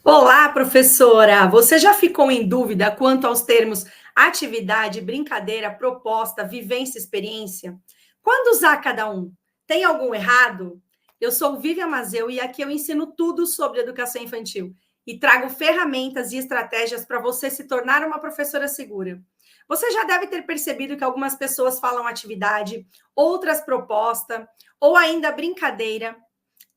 Olá, professora! Você já ficou em dúvida quanto aos termos atividade, brincadeira, proposta, vivência, experiência? Quando usar cada um? Tem algum errado? Eu sou Vivian Mazeu e aqui eu ensino tudo sobre educação infantil e trago ferramentas e estratégias para você se tornar uma professora segura. Você já deve ter percebido que algumas pessoas falam atividade, outras proposta ou ainda brincadeira.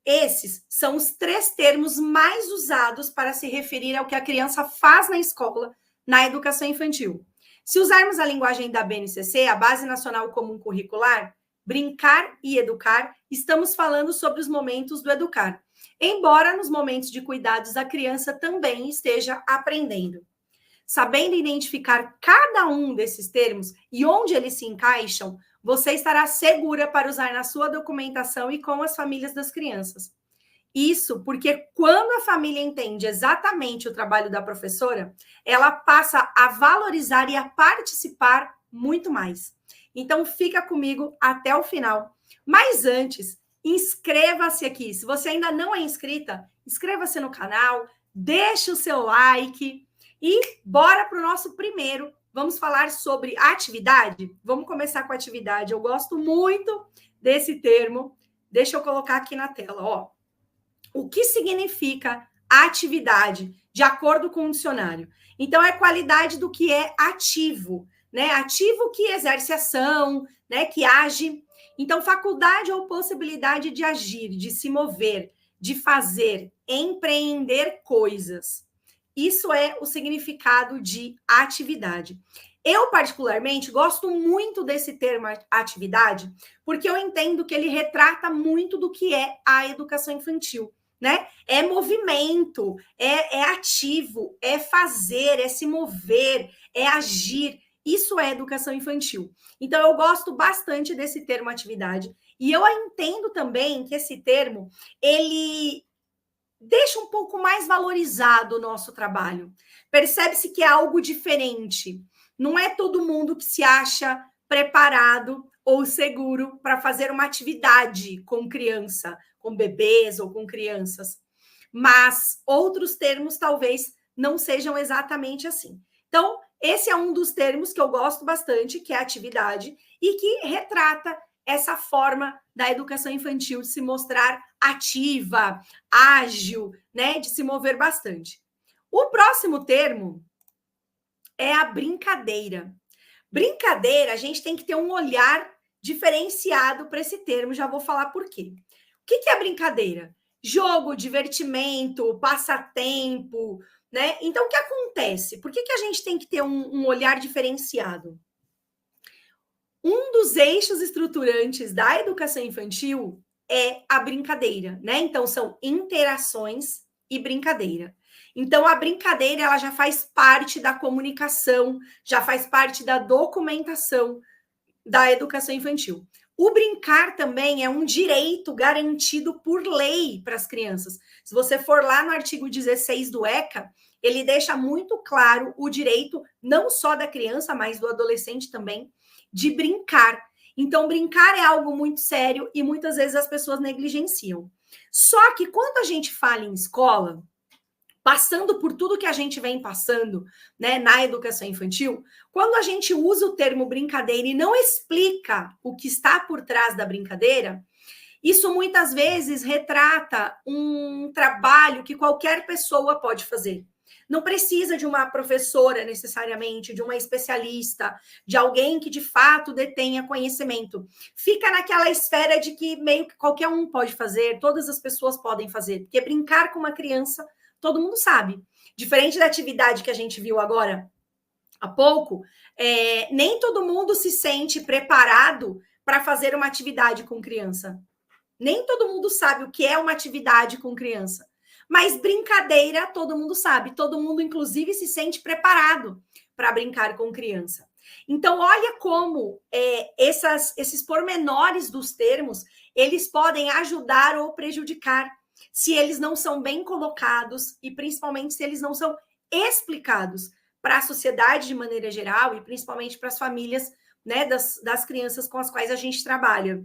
Esses são os três termos mais usados para se referir ao que a criança faz na escola, na educação infantil. Se usarmos a linguagem da BNCC, a Base Nacional Comum Curricular, brincar e educar, estamos falando sobre os momentos do educar. Embora nos momentos de cuidados a criança também esteja aprendendo. Sabendo identificar cada um desses termos e onde eles se encaixam, você estará segura para usar na sua documentação e com as famílias das crianças. Isso porque quando a família entende exatamente o trabalho da professora, ela passa a valorizar e a participar muito mais. Então fica comigo até o final. Mas antes, inscreva-se aqui. Se você ainda não é inscrita, inscreva-se no canal, deixe o seu like e bora para o nosso primeiro. Vamos falar sobre atividade? Vamos começar com atividade. Eu gosto muito desse termo. Deixa eu colocar aqui na tela, ó. O que significa atividade, de acordo com o dicionário? Então, é qualidade do que é ativo, né? Ativo que exerce ação, né? Que age. Então, faculdade ou possibilidade de agir, de se mover, de fazer, empreender coisas. Isso é o significado de atividade. Eu, particularmente, gosto muito desse termo atividade, porque eu entendo que ele retrata muito do que é a educação infantil. Né? É movimento, é ativo, é fazer, é se mover, é agir. Isso é educação infantil. Então, eu gosto bastante desse termo atividade. E eu entendo também que esse termo, ele deixa um pouco mais valorizado o nosso trabalho. Percebe-se que é algo diferente. Não é todo mundo que se acha preparado ou seguro para fazer uma atividade com criança, com bebês ou com crianças. Mas outros termos talvez não sejam exatamente assim. Então, esse é um dos termos que eu gosto bastante, que é atividade, e que retrata essa forma da educação infantil de se mostrar ativa, ágil, né, de se mover bastante. O próximo termo é a brincadeira. Brincadeira, a gente tem que ter um olhar diferenciado para esse termo, já vou falar por quê. O que é brincadeira? Jogo, divertimento, passatempo, né? Então, o que acontece? Por que a gente tem que ter um olhar diferenciado? Um dos eixos estruturantes da educação infantil é a brincadeira, né? Então, são interações e brincadeira. Então, a brincadeira ela já faz parte da comunicação, já faz parte da documentação da educação infantil. O brincar também é um direito garantido por lei para as crianças. Se você for lá no artigo 16 do ECA, ele deixa muito claro o direito, não só da criança, mas do adolescente também, de brincar. Então, brincar é algo muito sério e muitas vezes as pessoas negligenciam. Só que quando a gente fala em escola, passando por tudo que a gente vem passando, né, na educação infantil, quando a gente usa o termo brincadeira e não explica o que está por trás da brincadeira, isso muitas vezes retrata um trabalho que qualquer pessoa pode fazer. Não precisa de uma professora necessariamente, de uma especialista, de alguém que de fato detenha conhecimento. Fica naquela esfera de que meio que qualquer um pode fazer, todas as pessoas podem fazer, porque brincar com uma criança todo mundo sabe. Diferente da atividade que a gente viu agora há pouco, nem todo mundo se sente preparado para fazer uma atividade com criança. Nem todo mundo sabe o que é uma atividade com criança. Mas brincadeira, todo mundo sabe. Todo mundo, inclusive, se sente preparado para brincar com criança. Então, olha como esses pormenores dos termos, eles podem ajudar ou prejudicar se eles não são bem colocados e principalmente se eles não são explicados para a sociedade de maneira geral e principalmente para as famílias, né, das crianças com as quais a gente trabalha.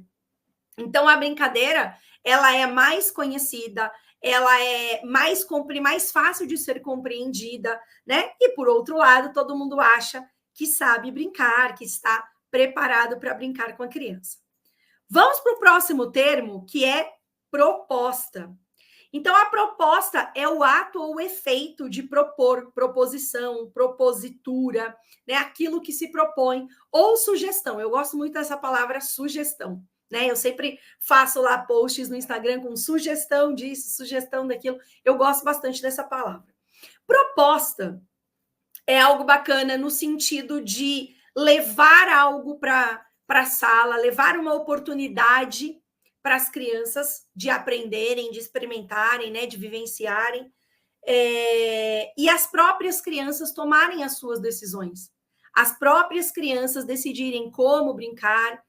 Então, a brincadeira, ela é mais conhecida, ela é mais fácil de ser compreendida, né? E por outro lado, todo mundo acha que sabe brincar, que está preparado para brincar com a criança. Vamos para o próximo termo, que é proposta. Então, a proposta é o ato ou o efeito de propor, proposição, propositura, né? Aquilo que se propõe, ou sugestão. Eu gosto muito dessa palavra sugestão, né? Eu sempre faço lá posts no Instagram com sugestão disso, sugestão daquilo. Eu gosto bastante dessa palavra. Proposta é algo bacana no sentido de levar algo para a sala, levar uma oportunidade para as crianças de aprenderem, de experimentarem, né, de vivenciarem, e as próprias crianças tomarem as suas decisões, as próprias crianças decidirem como brincar,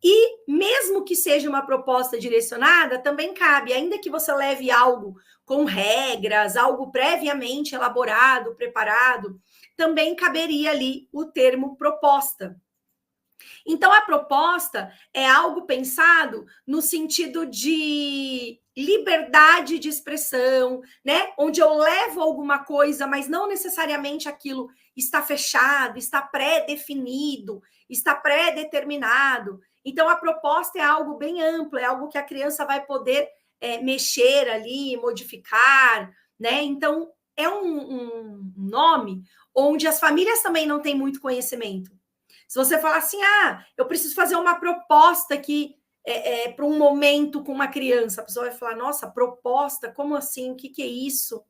e mesmo que seja uma proposta direcionada, também cabe, ainda que você leve algo com regras, algo previamente elaborado, preparado, também caberia ali o termo proposta. Então, a proposta é algo pensado no sentido de liberdade de expressão, né? Onde eu levo alguma coisa, mas não necessariamente aquilo está fechado, está pré-definido, está pré-determinado. Então, a proposta é algo bem amplo, é algo que a criança vai poder mexer ali, modificar, né? Então, é um nome onde as famílias também não têm muito conhecimento. Se você falar assim, eu preciso fazer uma proposta aqui para um momento com uma criança, a pessoa vai falar, nossa, proposta, como assim? O que é isso?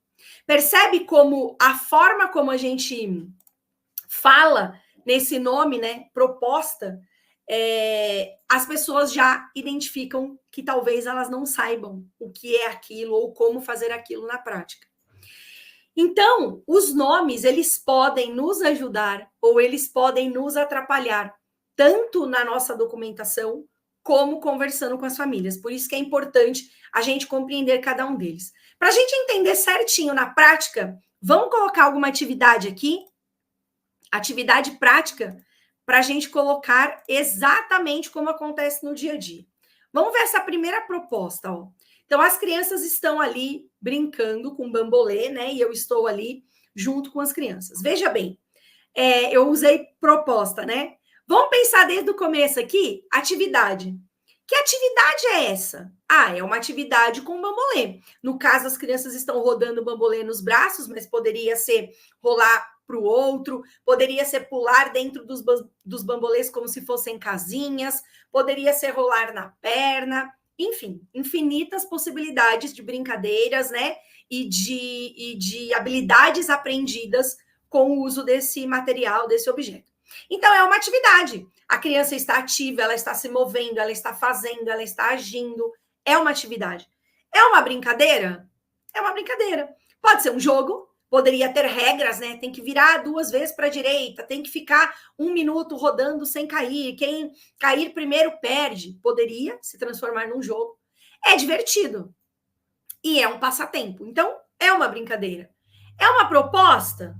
Percebe como a forma como a gente fala nesse nome, né, proposta, as pessoas já identificam que talvez elas não saibam o que é aquilo ou como fazer aquilo na prática. Então, os nomes, eles podem nos ajudar ou eles podem nos atrapalhar, tanto na nossa documentação, como conversando com as famílias. Por isso que é importante a gente compreender cada um deles. Para a gente entender certinho na prática, vamos colocar alguma atividade aqui? Atividade prática, para a gente colocar exatamente como acontece no dia a dia. Vamos ver essa primeira proposta, ó. Então, as crianças estão ali brincando com bambolê, né? E eu estou ali junto com as crianças. Veja bem, eu usei proposta, né? Vamos pensar desde o começo aqui, atividade. Que atividade é essa? É uma atividade com bambolê. No caso, as crianças estão rodando o bambolê nos braços, mas poderia ser rolar para o outro, poderia ser pular dentro dos bambolês como se fossem casinhas, poderia ser rolar na perna, enfim, infinitas possibilidades de brincadeiras, né? E de habilidades aprendidas com o uso desse material, desse objeto. Então, é uma atividade. A criança está ativa, ela está se movendo, ela está fazendo, ela está agindo. É uma atividade. É uma brincadeira? É uma brincadeira. Pode ser um jogo, poderia ter regras, né? Tem que virar 2 vezes para a direita, tem que ficar 1 minuto rodando sem cair. Quem cair primeiro perde. Poderia se transformar num jogo. É divertido. E é um passatempo. Então, é uma brincadeira. É uma proposta?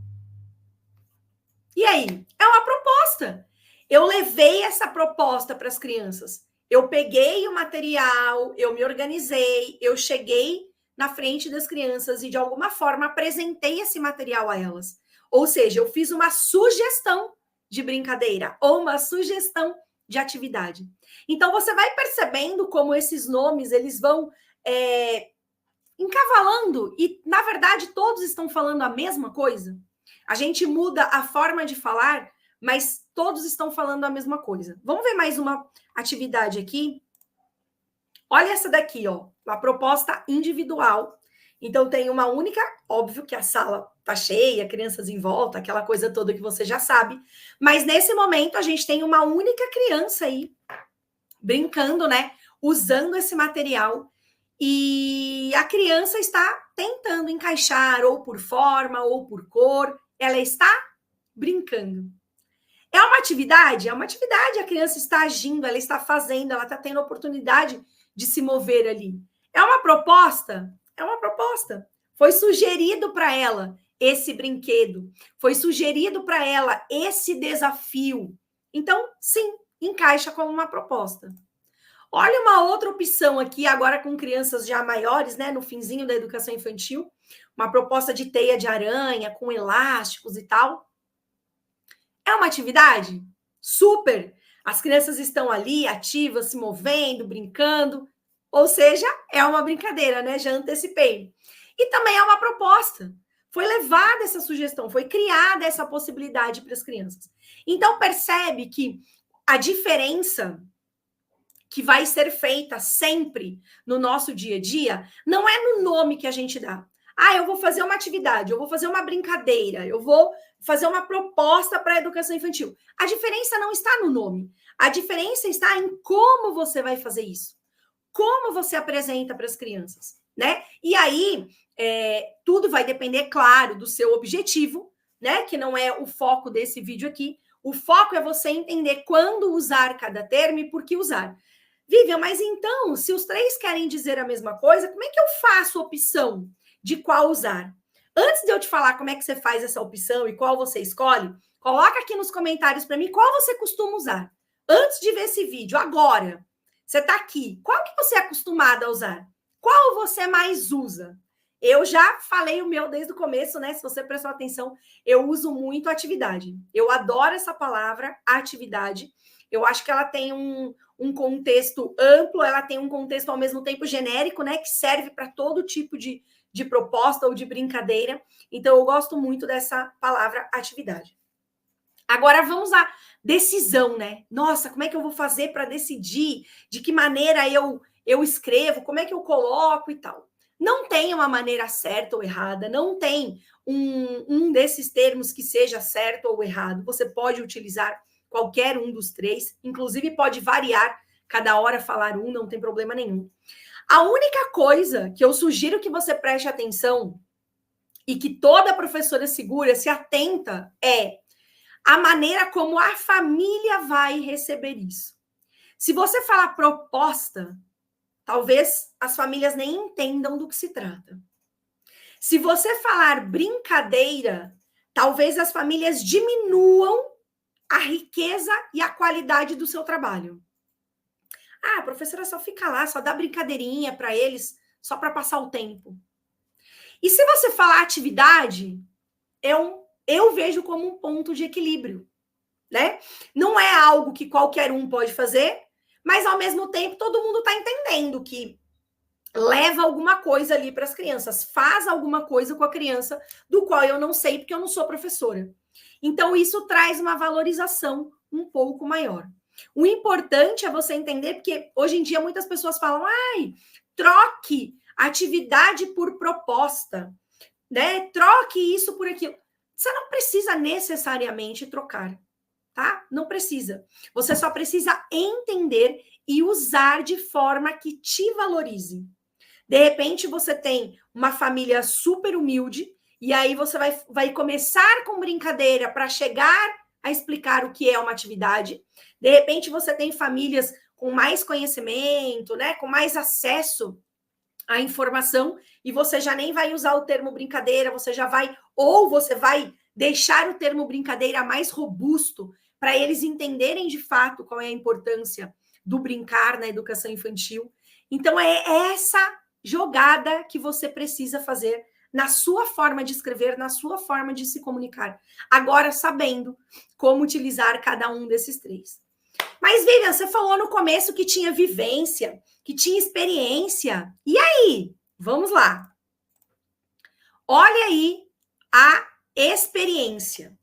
E aí? É uma proposta. Eu levei essa proposta para as crianças. Eu peguei o material, eu me organizei, eu cheguei na frente das crianças e, de alguma forma, apresentei esse material a elas. Ou seja, eu fiz uma sugestão de brincadeira ou uma sugestão de atividade. Então, você vai percebendo como esses nomes eles vão encavalando e, na verdade, todos estão falando a mesma coisa. A gente muda a forma de falar, mas todos estão falando a mesma coisa. Vamos ver mais uma atividade aqui? Olha essa daqui, ó, uma proposta individual. Então, tem uma única, óbvio que a sala tá cheia, crianças em volta, aquela coisa toda que você já sabe. Mas, nesse momento, a gente tem uma única criança aí, brincando, né? Usando esse material. E a criança está tentando encaixar, ou por forma, ou por cor. Ela está brincando. É uma atividade? É uma atividade. A criança está agindo, ela está fazendo, ela está tendo a oportunidade de se mover ali. É uma proposta? É uma proposta. Foi sugerido para ela esse brinquedo. Foi sugerido para ela esse desafio. Então, sim, encaixa como uma proposta. Olha uma outra opção aqui, agora com crianças já maiores, né? No finzinho da educação infantil, uma proposta de teia de aranha, com elásticos e tal. É uma atividade? Super! As crianças estão ali, ativas, se movendo, brincando. Ou seja, é uma brincadeira, né? Já antecipei. E também é uma proposta. Foi levada essa sugestão, foi criada essa possibilidade para as crianças. Então, percebe que a diferença que vai ser feita sempre no nosso dia a dia não é no nome que a gente dá. Ah, eu vou fazer uma atividade, eu vou fazer uma brincadeira, eu vou fazer uma proposta para a educação infantil. A diferença não está no nome. A diferença está em como você vai fazer isso. Como você apresenta para as crianças, né? E aí, tudo vai depender, claro, do seu objetivo, né? Que não é o foco desse vídeo aqui. O foco é você entender quando usar cada termo e por que usar. Vivian, mas então, se os três querem dizer a mesma coisa, como é que eu faço opção de qual usar? Antes de eu te falar como é que você faz essa opção e qual você escolhe, coloca aqui nos comentários para mim qual você costuma usar. Antes de ver esse vídeo, agora, você está aqui, qual que você é acostumada a usar? Qual você mais usa? Eu já falei o meu desde o começo, né? Se você prestou atenção, eu uso muito atividade. Eu adoro essa palavra, atividade. Eu acho que ela tem um contexto amplo, ela tem um contexto ao mesmo tempo genérico, né? Que serve para todo tipo de proposta ou de brincadeira. Então, eu gosto muito dessa palavra atividade. Agora, vamos à decisão, né? Nossa, como é que eu vou fazer para decidir de que maneira eu escrevo, como é que eu coloco e tal. Não tem uma maneira certa ou errada, não tem um desses termos que seja certo ou errado. Você pode utilizar qualquer um dos três, inclusive pode variar, cada hora falar um, não tem problema nenhum. A única coisa que eu sugiro que você preste atenção e que toda professora segura se atenta é a maneira como a família vai receber isso. Se você falar proposta, talvez as famílias nem entendam do que se trata. Se você falar brincadeira, talvez as famílias diminuam a riqueza e a qualidade do seu trabalho. Ah, a professora só fica lá, só dá brincadeirinha para eles, só para passar o tempo. E se você falar atividade, eu vejo como um ponto de equilíbrio, né? Não é algo que qualquer um pode fazer, mas ao mesmo tempo todo mundo está entendendo que leva alguma coisa ali para as crianças, faz alguma coisa com a criança do qual eu não sei porque eu não sou professora. Então isso traz uma valorização um pouco maior. O importante é você entender, porque hoje em dia muitas pessoas falam, ai, troque atividade por proposta, né? Troque isso por aquilo. Você não precisa necessariamente trocar, tá? Não precisa. Você só precisa entender e usar de forma que te valorize. De repente, você tem uma família super humilde e aí você vai começar com brincadeira para chegar a explicar o que é uma atividade. De repente, você tem famílias com mais conhecimento, né, com mais acesso à informação e você já nem vai usar o termo brincadeira, você já vai, ou você vai deixar o termo brincadeira mais robusto para eles entenderem de fato qual é a importância do brincar na educação infantil. Então, é essa jogada que você precisa fazer na sua forma de escrever, na sua forma de se comunicar. Agora, sabendo como utilizar cada um desses três. Mas, Vivian, você falou no começo que tinha vivência, que tinha experiência. E aí? Vamos lá. Olha aí a experiência.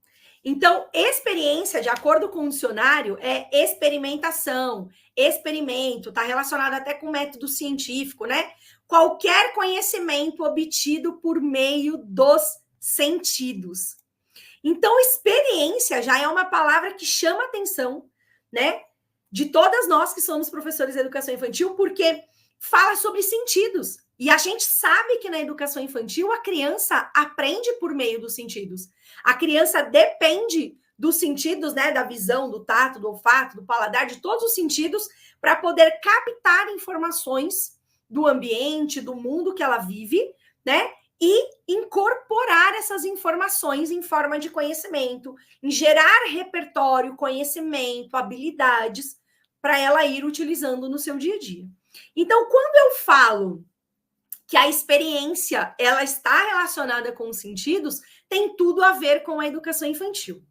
Então, experiência, de acordo com o dicionário, é experimentação, experimento, está relacionado até com método científico, né? Qualquer conhecimento obtido por meio dos sentidos. Então, experiência já é uma palavra que chama atenção, né? De todas nós que somos professores de educação infantil, porque fala sobre sentidos. E a gente sabe que na educação infantil a criança aprende por meio dos sentidos. A criança depende dos sentidos, né? Da visão, do tato, do olfato, do paladar, de todos os sentidos, para poder captar informações do ambiente, do mundo que ela vive, né? E incorporar essas informações em forma de conhecimento, em gerar repertório, conhecimento, habilidades para ela ir utilizando no seu dia a dia. Então, quando eu falo que a experiência ela está relacionada com os sentidos, tem tudo a ver com a educação infantil.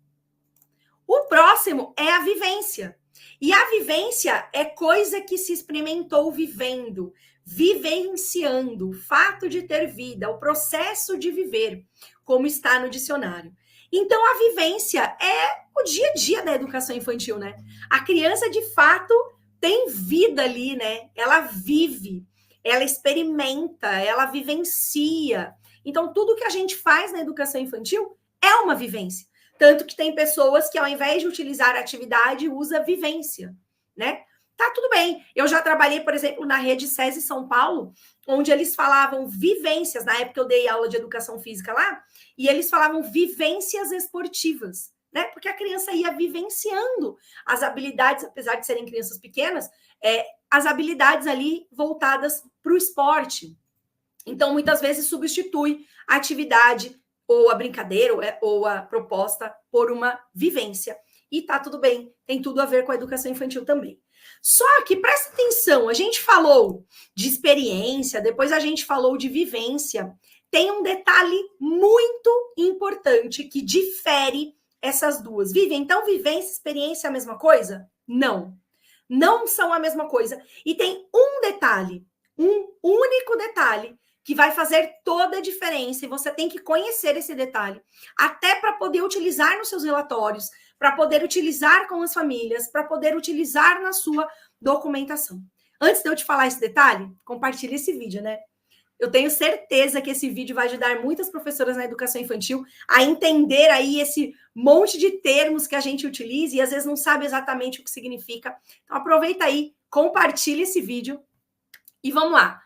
O próximo é a vivência. E a vivência é coisa que se experimentou vivendo, vivenciando, o fato de ter vida, o processo de viver, como está no dicionário. Então, a vivência é o dia a dia da educação infantil, né? A criança, de fato, tem vida ali, né? Ela vive, ela experimenta, ela vivencia. Então, tudo que a gente faz na educação infantil é uma vivência. Tanto que tem pessoas que, ao invés de utilizar a atividade, usa vivência, né? Tá tudo bem. Eu já trabalhei, por exemplo, na rede SESI São Paulo, onde eles falavam vivências. Na época eu dei aula de educação física lá, e eles falavam vivências esportivas, né? Porque a criança ia vivenciando as habilidades, apesar de serem crianças pequenas, as habilidades ali voltadas para o esporte. Então, muitas vezes substitui a atividade ou a brincadeira ou a proposta por uma vivência. E tá tudo bem, tem tudo a ver com a educação infantil também. Só que, presta atenção, a gente falou de experiência, depois a gente falou de vivência. Tem um detalhe muito importante que difere essas duas. Então, vivência e experiência é a mesma coisa? Não. Não são a mesma coisa. E tem um detalhe, um único detalhe, que vai fazer toda a diferença, e você tem que conhecer esse detalhe, até para poder utilizar nos seus relatórios, para poder utilizar com as famílias, para poder utilizar na sua documentação. Antes de eu te falar esse detalhe, compartilhe esse vídeo, né? Eu tenho certeza que esse vídeo vai ajudar muitas professoras na educação infantil a entender aí esse monte de termos que a gente utiliza e às vezes não sabe exatamente o que significa. Então aproveita aí, compartilhe esse vídeo e vamos lá.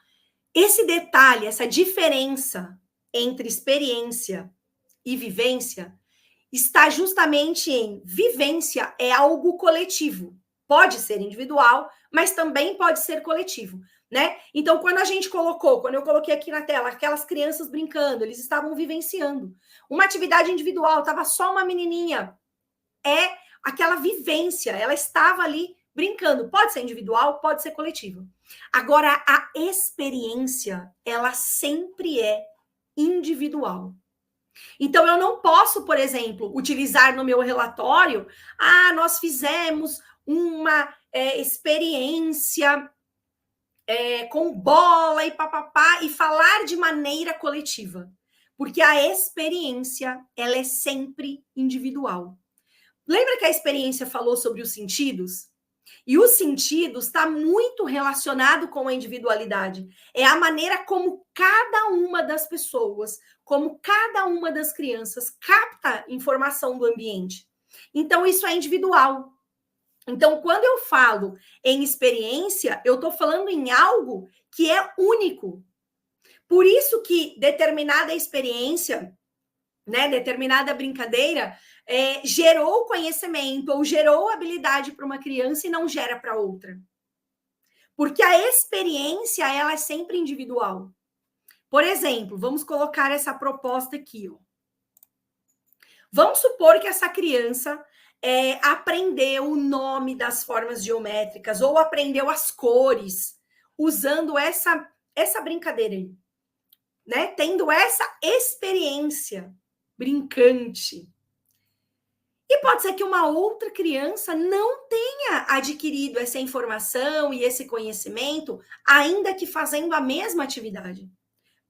Esse detalhe, essa diferença entre experiência e vivência está justamente em vivência é algo coletivo. Pode ser individual, mas também pode ser coletivo, né? Então, quando eu coloquei aqui na tela, aquelas crianças brincando, eles estavam vivenciando. Uma atividade individual, estava só uma menininha. É aquela vivência, ela estava ali brincando. Pode ser individual, pode ser coletivo. Agora, a experiência, ela sempre é individual. Então, eu não posso, por exemplo, utilizar no meu relatório, nós fizemos uma experiência com bola e papapá, e falar de maneira coletiva. Porque a experiência, ela é sempre individual. Lembra que a experiência falou sobre os sentidos? E os sentidos está muito relacionado com a individualidade. É a maneira como cada uma das pessoas, como cada uma das crianças capta informação do ambiente. Então, isso é individual. Então, quando eu falo em experiência, eu estou falando em algo que é único. Por isso que determinada experiência, né, determinada brincadeira, gerou conhecimento ou gerou habilidade para uma criança e não gera para outra. Porque a experiência, ela é sempre individual. Por exemplo, vamos colocar essa proposta aqui. Ó. Vamos supor que essa criança aprendeu o nome das formas geométricas ou aprendeu as cores usando essa brincadeira aí, né? Tendo essa experiência brincante. E pode ser que uma outra criança não tenha adquirido essa informação e esse conhecimento, ainda que fazendo a mesma atividade.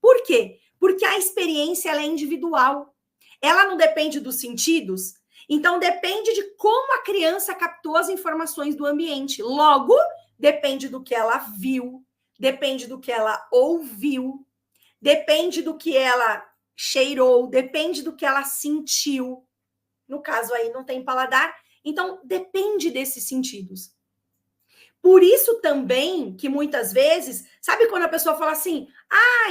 Por quê? Porque a experiência ela é individual. Ela não depende dos sentidos, então depende de como a criança captou as informações do ambiente. Logo, depende do que ela viu, depende do que ela ouviu, depende do que ela cheirou, depende do que ela sentiu. No caso aí não tem paladar, então depende desses sentidos. Por isso também que muitas vezes, sabe quando a pessoa fala assim,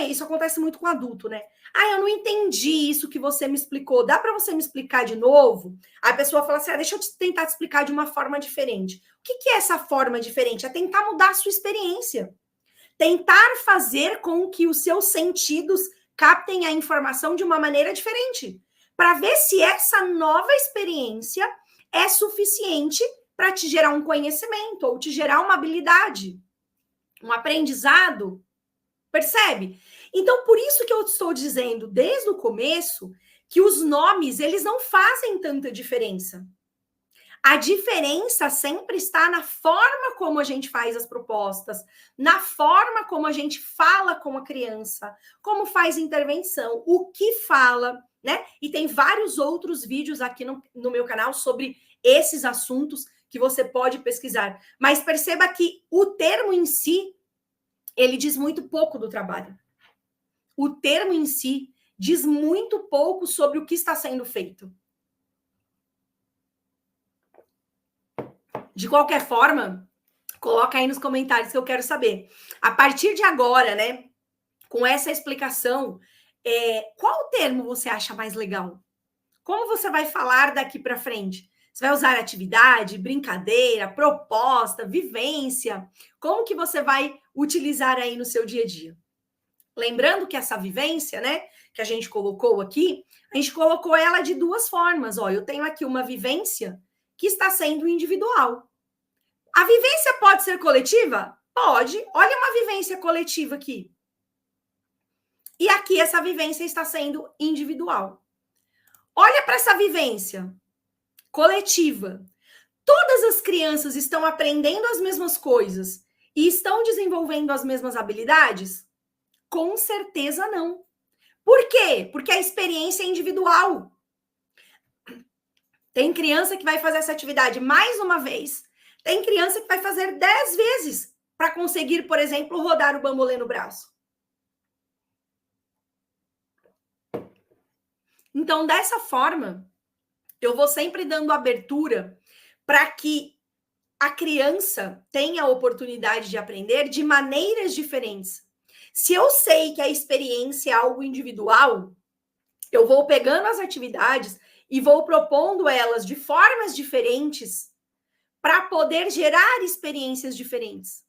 isso acontece muito com adulto, né? Eu não entendi isso que você me explicou, dá para você me explicar de novo? A pessoa fala assim, deixa eu tentar te explicar de uma forma diferente. O que é essa forma diferente? É tentar mudar a sua experiência. Tentar fazer com que os seus sentidos captem a informação de uma maneira diferente. Para ver se essa nova experiência é suficiente para te gerar um conhecimento ou te gerar uma habilidade, um aprendizado. Percebe? Então, por isso que eu estou dizendo desde o começo que os nomes, eles não fazem tanta diferença. A diferença sempre está na forma como a gente faz as propostas, na forma como a gente fala com a criança, como faz intervenção, o que fala, né? E tem vários outros vídeos aqui no meu canal sobre esses assuntos que você pode pesquisar. Mas perceba que o termo em si, ele diz muito pouco do trabalho. O termo em si diz muito pouco sobre o que está sendo feito. De qualquer forma, coloca aí nos comentários que eu quero saber. A partir de agora, né, com essa explicação, qual termo você acha mais legal? Como você vai falar daqui para frente? Você vai usar atividade, brincadeira, proposta, vivência? Como que você vai utilizar aí no seu dia a dia? Lembrando que essa vivência, né, que a gente colocou aqui, a gente colocou ela de duas formas. Ó, eu tenho aqui uma vivência que está sendo individual. A vivência pode ser coletiva? Pode. Olha uma vivência coletiva aqui. E aqui essa vivência está sendo individual. Olha para essa vivência coletiva. Todas as crianças estão aprendendo as mesmas coisas e estão desenvolvendo as mesmas habilidades? Com certeza não. Por quê? Porque a experiência é individual. Tem criança que vai fazer essa atividade mais uma vez. Tem criança que vai fazer 10 vezes para conseguir, por exemplo, rodar o bambolê no braço. Então, dessa forma, eu vou sempre dando abertura para que a criança tenha a oportunidade de aprender de maneiras diferentes. Se eu sei que a experiência é algo individual, eu vou pegando as atividades e vou propondo elas de formas diferentes para poder gerar experiências diferentes.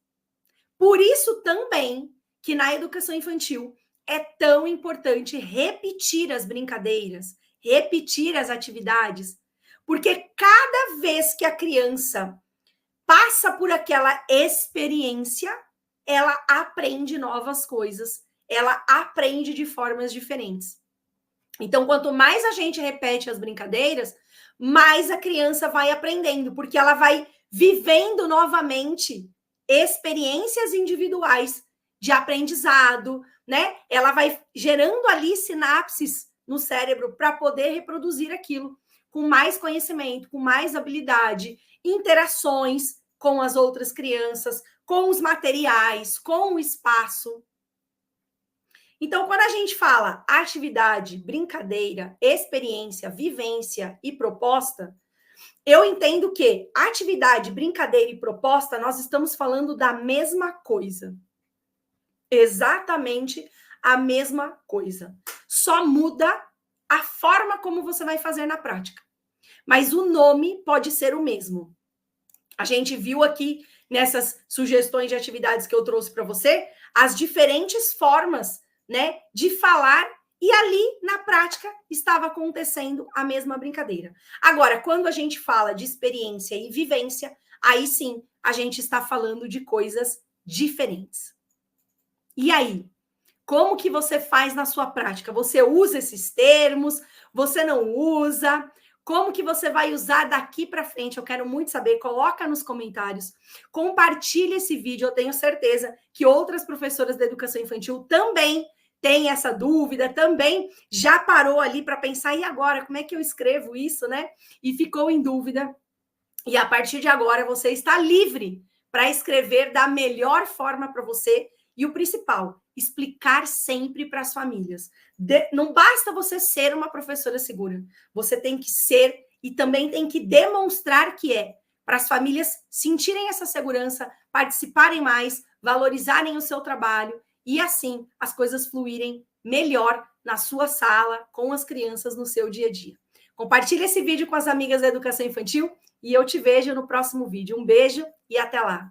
Por isso também que na educação infantil é tão importante repetir as brincadeiras, repetir as atividades, porque cada vez que a criança passa por aquela experiência, ela aprende novas coisas, ela aprende de formas diferentes. Então, quanto mais a gente repete as brincadeiras, mais a criança vai aprendendo, porque ela vai vivendo novamente experiências individuais de aprendizado, né? Ela vai gerando ali sinapses no cérebro para poder reproduzir aquilo com mais conhecimento, com mais habilidade, interações com as outras crianças, com os materiais, com o espaço. Então, quando a gente fala atividade, brincadeira, experiência, vivência e proposta, eu entendo que atividade, brincadeira e proposta, nós estamos falando da mesma coisa. Exatamente a mesma coisa. Só muda a forma como você vai fazer na prática. Mas o nome pode ser o mesmo. A gente viu aqui nessas sugestões de atividades que eu trouxe para você as diferentes formas, né, de falar, e ali na prática estava acontecendo a mesma brincadeira. Agora, quando a gente fala de experiência e vivência, aí sim a gente está falando de coisas diferentes. E aí, como que você faz na sua prática? Você usa esses termos? Você não usa? Como que você vai usar daqui para frente? Eu quero muito saber. Coloca nos comentários. Compartilhe esse vídeo. Eu tenho certeza que outras professoras da educação infantil também têm essa dúvida, também já parou ali para pensar, e agora? Como é que eu escrevo isso, né? E ficou em dúvida. E a partir de agora, você está livre para escrever da melhor forma para você. E o principal, explicar sempre para as famílias. Não basta você ser uma professora segura. Você tem que ser e também tem que demonstrar que é, para as famílias sentirem essa segurança, participarem mais, valorizarem o seu trabalho e assim as coisas fluírem melhor na sua sala, com as crianças no seu dia a dia. Compartilhe esse vídeo com as amigas da educação infantil e eu te vejo no próximo vídeo. Um beijo e até lá!